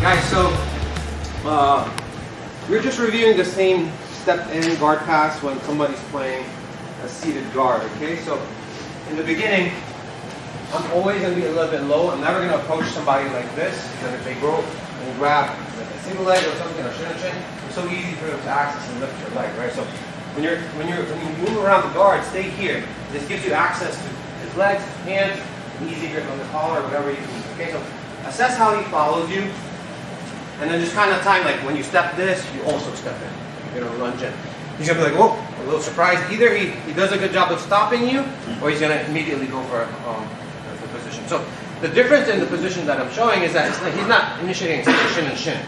Guys, so we're just reviewing the same step in guard pass when somebody's playing a seated guard, okay? So in the beginning, I'm always going to be a little bit low. I'm never going to approach somebody like this, because if they go and grab like a single leg or something, or shin, it's so easy for them to access and lift your leg, right? So when you move around the guard, stay here. This gives you access to his legs, hands, an easy grip on the collar, whatever you need. Okay, so assess how he follows you, and then just kind of time, like when you step this, you also step in. You're gonna lunge in. He's gonna be like, whoa, a little surprised. Either he does a good job of stopping you, or he's gonna immediately go for the position. So the difference in the position that I'm showing is that he's not initiating shin and shin.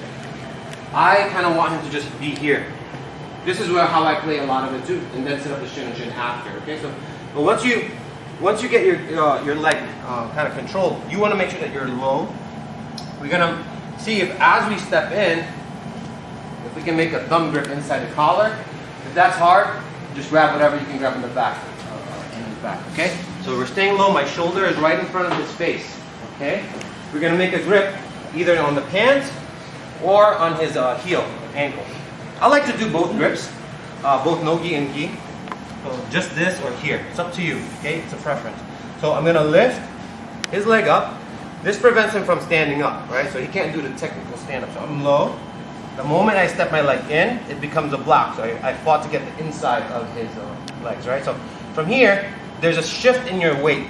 I kind of want him to just be here. This is how I play a lot of it too, and then set up the shin and shin after. Okay, so but once you get your leg kind of controlled, you want to make sure that you're low. We're gonna see if as we step in, if we can make a thumb grip inside the collar. If that's hard, just grab whatever you can grab in the back. Okay? So we're staying low. My shoulder is right in front of his face. Okay? We're gonna make a grip either on the pants or on his heel, ankle. I like to do both grips, both no-gi and gi. So just this or here. It's up to you. Okay? It's a preference. So I'm gonna lift his leg up. This prevents him from standing up, right? So he can't do the technical stand-up. So I'm low. The moment I step my leg in, it becomes a block. So I fought to get the inside of his legs, right? So from here, there's a shift in your weight.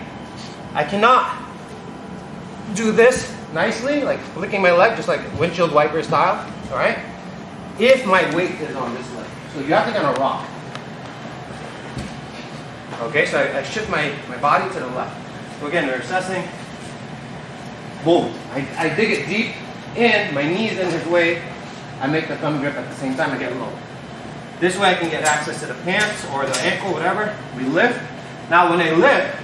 I cannot do this nicely, like flicking my leg, just like windshield wiper style, all right? If my weight is on this leg. So you have to kind of rock. Okay, so I shift my body to the left. So again, we're assessing. Boom. I dig it deep in, my knee's in his way. I make the thumb grip at the same time, I get low. This way I can get access to the pants or the ankle, whatever. We lift. Now when I lift,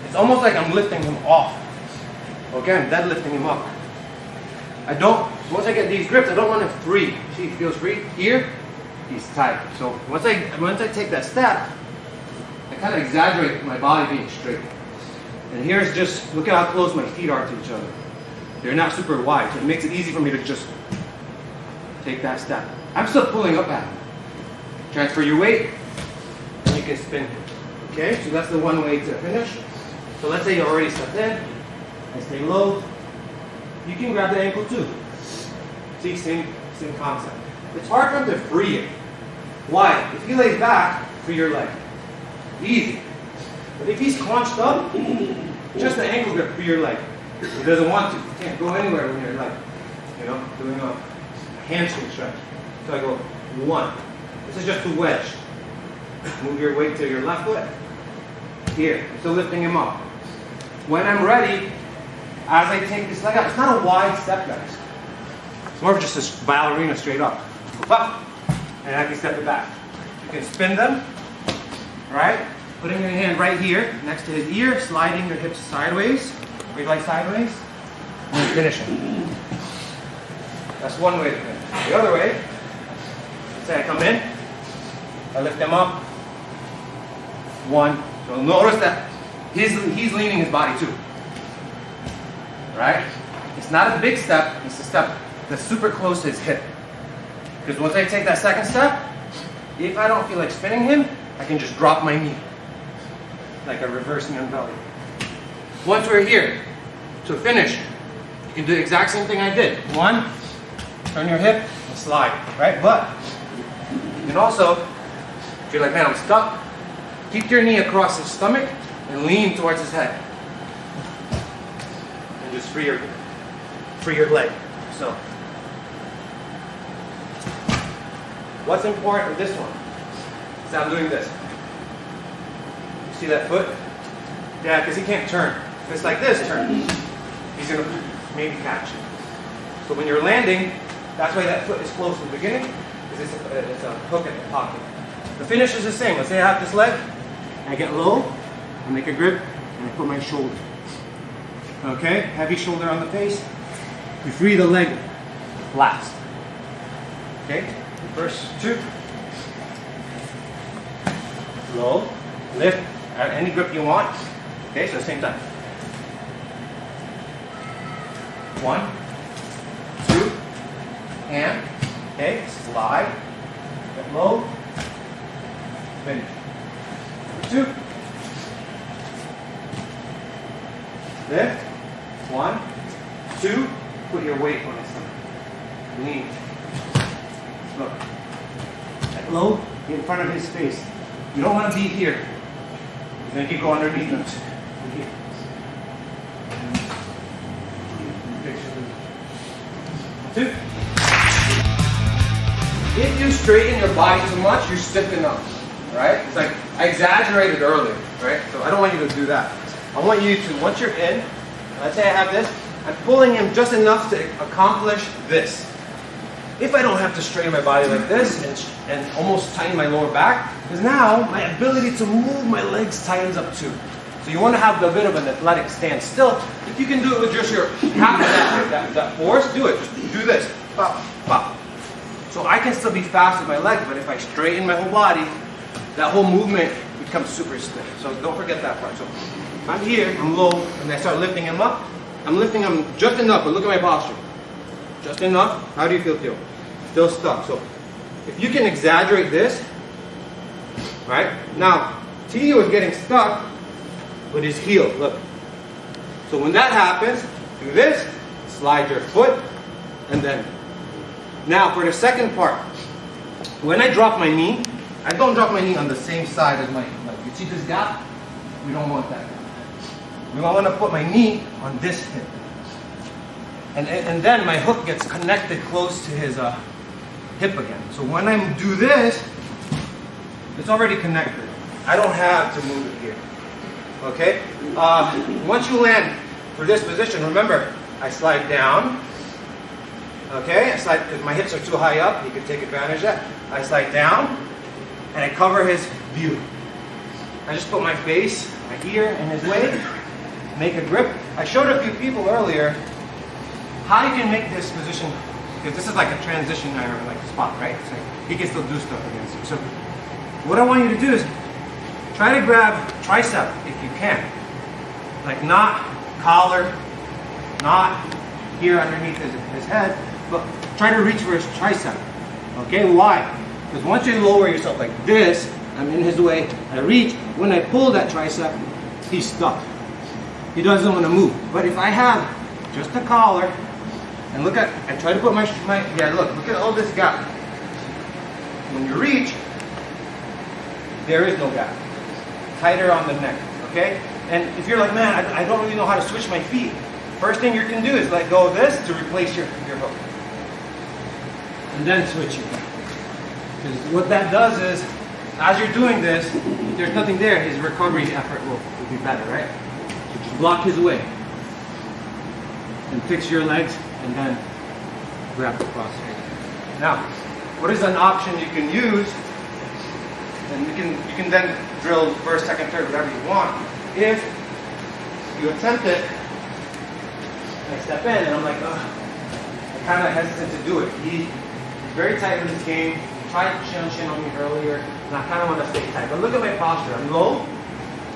it's almost like I'm lifting him off. Okay, I'm deadlifting him up. Once I get these grips, I don't want him free. See, he feels free. Here, he's tight. So once I take that step, I kind of exaggerate my body being straight. And here's just, look at how close my feet are to each other. They're not super wide, so it makes it easy for me to just take that step. I'm still pulling up at him. Transfer your weight, and you can spin. Okay, so that's the one way to finish. So let's say you already stepped in, I stay low. You can grab the ankle too. See, same concept. It's hard for him to free it. Why? If he lays back, free your leg. Easy. But if he's crunched up, just the ankle grip free your leg. He doesn't want to. You can't go anywhere when you're like, doing a hamstring stretch. So I go 1. This is just to wedge. Move your weight to your left foot. Here, I'm still lifting him up. When I'm ready, as I take this leg out, it's not a wide step, guys. It's more of just a ballerina straight up. And I can step it back. You can spin them, right? Putting your hand right here, next to his ear, sliding your hips sideways, weight like sideways, and finishing. That's one way to finish. The other way, let's say I come in, I lift him up, 1. So notice that he's leaning his body too. Right? It's not a big step, it's a step that's super close to his hip. Because once I take that second step, if I don't feel like spinning him, I can just drop my knee. Like a reverse knee on belly. Once we're here, to finish, you can do the exact same thing I did. 1, turn your hip and slide, right? But you can also, if you're like, man, I'm stuck, keep your knee across his stomach and lean towards his head. And just free your leg. So, what's important with this one is I'm doing this. You see that foot? Yeah, because he can't turn. If it's like this, turn. He's going to maybe catch it. So when you're landing, that's why that foot is close in the beginning, because it's a hook in the pocket. The finish is the same. Let's say I have this leg, I get low, I make a grip, and I put my shoulder. Okay, heavy shoulder on the face. You free the leg last. Okay, first 2. Low, lift, any grip you want. Okay, so same time. 1, hand, okay, slide, get low, finish. 2. Lift, 1, 2, put your weight on his stomach. Lean. Look. Get low, in front of his face. You don't want to be here. Then you go underneath him. Here. 2. If you straighten your body too much, you're stiffing up, right? It's like I exaggerated earlier, right? So I don't want you to do that. I want you to, once you're in, let's say I have this, I'm pulling him just enough to accomplish this. If I don't have to straighten my body like this and almost tighten my lower back, because now my ability to move my legs tightens up too. So you want to have a bit of an athletic stance. Still, if you can do it with just your half of that force, do it. Just do this. Pop, pop. So I can still be fast with my legs, but if I straighten my whole body, that whole movement becomes super stiff. So don't forget that part. So if I'm here, I'm low, and I start lifting him up, I'm lifting him just enough, but look at my posture. Just enough. How do you feel, Theo? Still stuck. So if you can exaggerate this, right? Now, T was getting stuck with his heel. Look. So when that happens, do this, slide your foot, and then. Now for the second part, when I drop my knee, I don't drop my knee on the same side as my leg. You see this gap? We don't want that. We want to put my knee on this hip. And then my hook gets connected close to his hip again. So when I do this, it's already connected. I don't have to move it here. Okay? Once you land for this position, remember, I slide down. Okay? I slide, if my hips are too high up, you can take advantage of that. I slide down, and I cover his view. I just put my face, my ear in his way, make a grip. I showed a few people earlier how you can make this position, because this is like a transition like spot, right? So he can still do stuff against you. So what I want you to do is try to grab tricep if you can. Like not collar, not here underneath his head, but try to reach for his tricep. Okay, why? Because once you lower yourself like this, I'm in his way, I reach, when I pull that tricep, he's stuck. He doesn't want to move. But if I have just a collar, and look at, I try to put yeah, look at all this gap. When you reach, there is no gap. Tighter on the neck, okay? And if you're like, man, I don't really know how to switch my feet. First thing you can do is let go of this to replace your hook. And then switch it. Because what that does is, as you're doing this, if there's nothing there, his recovery effort will be better, right? So just block his way. And fix your legs, and then grab the crossface. Now, what is an option you can use? And you can then drill first, second, third, whatever you want. If you attempt it, I step in and I'm like, I'm kind of hesitant to do it. He's very tight with his game. He tried chin on me earlier, and I kind of want to stay tight. But look at my posture. I'm low,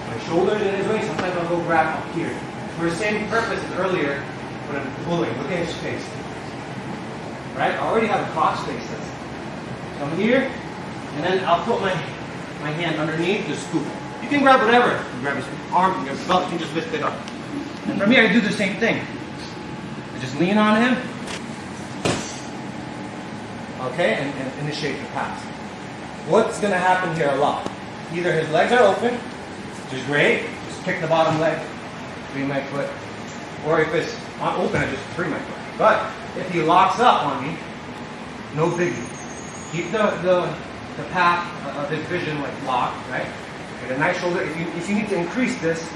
my shoulders in his way. Sometimes I'll go grab up here. For the same purpose as earlier, when I'm pulling, look at his face. Right? I already have a cross face. So I'm here, and then I'll put my hand underneath the scoop. You can grab whatever. You can grab his arm, you can grab his belt, you can just lift it up. And from here, I do the same thing. I just lean on him, okay, and initiate the pass. What's going to happen here a lot? Either his legs are open, which is great, just kick the bottom leg, free my foot, or if it's not open, I just free my foot. But if he locks up on me, no biggie. Keep the path of his vision like locked, right? Get a nice shoulder. If you need to increase this,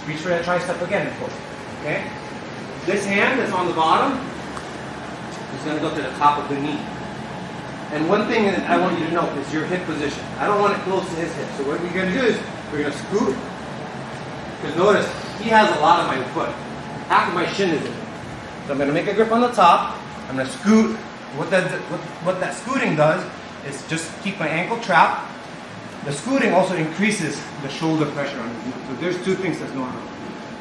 reach for that tricep again and pull. Okay? This hand that's on the bottom is going to go to the top of the knee. And one thing that I want you to note is your hip position. I don't want it close to his hip. So what we're going to do is we're going to scoot. Because notice, he has a lot of my foot. Half of my shin is in it. So I'm going to make a grip on the top. I'm going to scoot. What that scooting does is just keep my ankle trapped. The scooting also increases the shoulder pressure on his knee. So there's two things that's going on.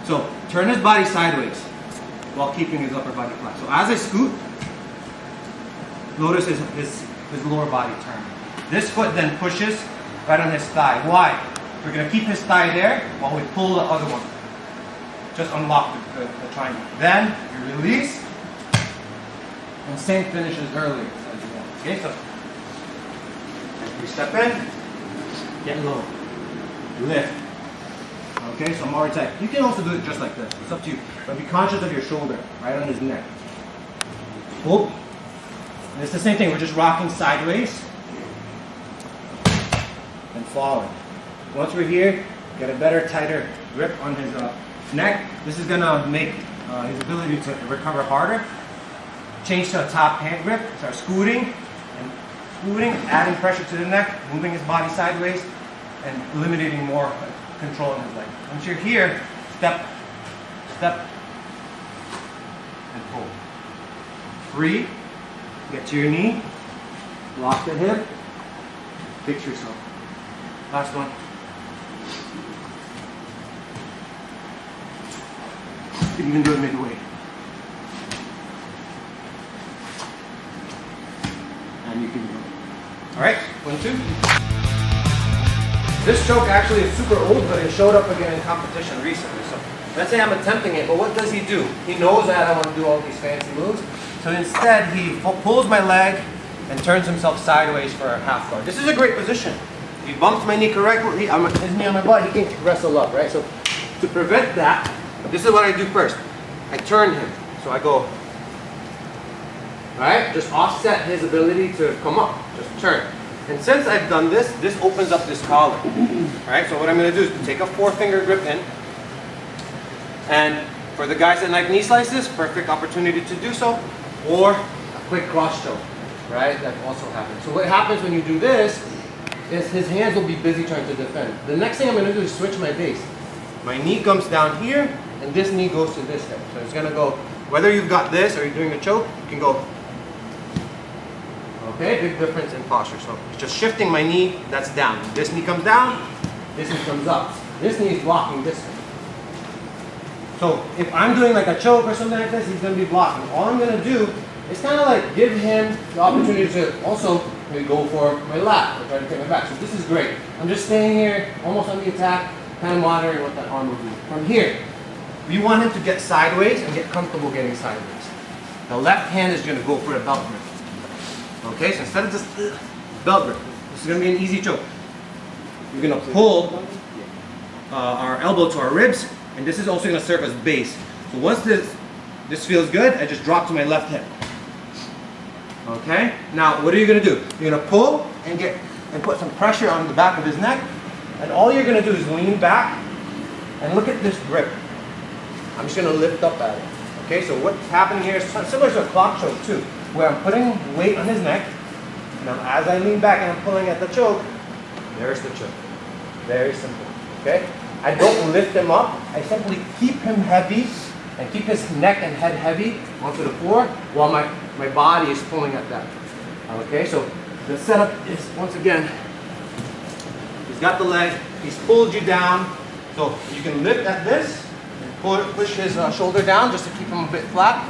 So turn his body sideways while keeping his upper body flat. So as I scoot, Notice his lower body turn. This foot then pushes right on his thigh. Why? We're going to keep his thigh there while we pull the other one. Just unlock the triangle. Then you release, and same finish as earlier. Okay, so we step in, get low, lift. Okay, so more tight. You can also do it just like this. It's up to you. But be conscious of your shoulder, right on his neck. Pull. And it's the same thing. We're just rocking sideways and falling. Once we're here, get a better, tighter grip on his neck. This is gonna make his ability to recover harder. Change to a top hand grip. Start scooting, adding pressure to the neck, moving his body sideways, and eliminating more control in his leg. Once you're here, step, step, and pull. 3, get to your knee, lock the hip, fix yourself. Last one. You can even do it midway. And you can do it. All right, 1, 2. This choke actually is super old, but it showed up again in competition recently. So let's say I'm attempting it, but what does he do? He knows that I want to do all these fancy moves. So instead, he pulls my leg and turns himself sideways for a half guard. This is a great position. If he bumps my knee correctly, his knee on my butt, he can wrestle up, right? So to prevent that, this is what I do first. I turn him. So I go, all right? Just offset his ability to come up. Just turn. And since I've done this, this opens up this collar. All right? So what I'm going to do is take a 4-finger grip in. And for the guys that like knee slices, perfect opportunity to do so. Or a quick cross choke, right? That also happens. So what happens when you do this is his hands will be busy trying to defend. The next thing I'm going to do is switch my base. My knee comes down here, and this knee goes to this hip. So it's going to go, whether you've got this or you're doing a choke, you can go. Okay, big difference in posture. So it's just shifting my knee, that's down. This knee comes down, this knee comes up. This knee is blocking this one. So if I'm doing like a choke or something like this, he's going to be blocking. All I'm going to do is kind of like give him the opportunity to also maybe go for my lat or try to take my back. So this is great. I'm just staying here, almost on the attack, kind of monitoring what that arm will do. From here, we want him to get sideways and get comfortable getting sideways. The left hand is going to go for a belt grip. Okay, so instead of just belt grip, this is going to be an easy choke. We're going to pull our elbow to our ribs, and this is also going to serve as base. So once this feels good, I just drop to my left hip. Okay, now what are you going to do? You're going to pull and put some pressure on the back of his neck, and all you're going to do is lean back and look at this grip. I'm just going to lift up at it. Okay, so what's happening here is similar to a clock choke too, where I'm putting weight on his neck. Now as I lean back and I'm pulling at the choke, there's the choke. Very simple. Okay, I don't lift him up. I simply keep him heavy and keep his neck and head heavy onto the floor while my body is pulling at that. Okay, so the setup is, once again, he's got the leg, he's pulled you down, so you can lift at this and push his shoulder down just to keep him a bit flat.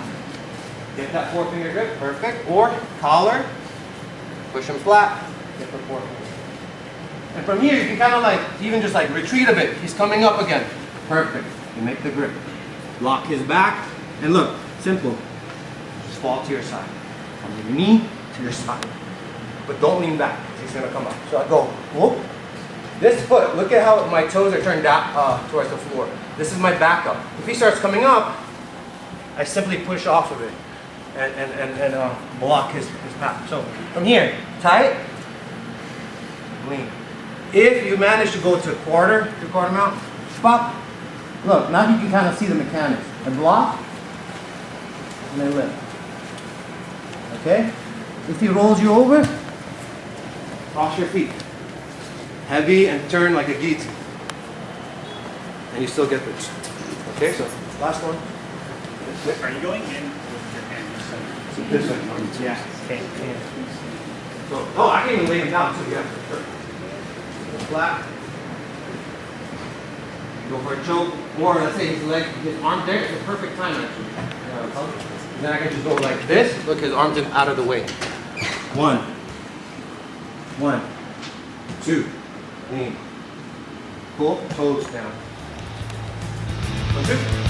Get that 4-finger grip, perfect. Or collar, push him flat, get the 4-finger. And from here, you can kind of like, even just like retreat a bit. He's coming up again. Perfect. You make the grip. Lock his back, and look, simple. Just fall to your side. From your knee to your side. But don't lean back, he's gonna come up. So I go, whoop. This foot, look at how my toes are turned down towards the floor. This is my backup. If he starts coming up, I simply push off of it and block his path. So from here, tight, lean. If you manage to go to quarter mount, pop. Look, now you can kind of see the mechanics. I block, and I lift. Okay? If he rolls you over, cross your feet. Heavy and turn like a guillotine. And you still get this. Okay, so last one. Are you going in with your hand? So this one. Yeah. Okay. So, oh, I can even lay him down too, yeah. Sure. Flat. Go for a choke, or let's say his arm there, it's a perfect time actually. Then I can just go like this. Look, his arms are out of the way. 1. 1. 2. Lean. Pull. Toes down. 1, 2.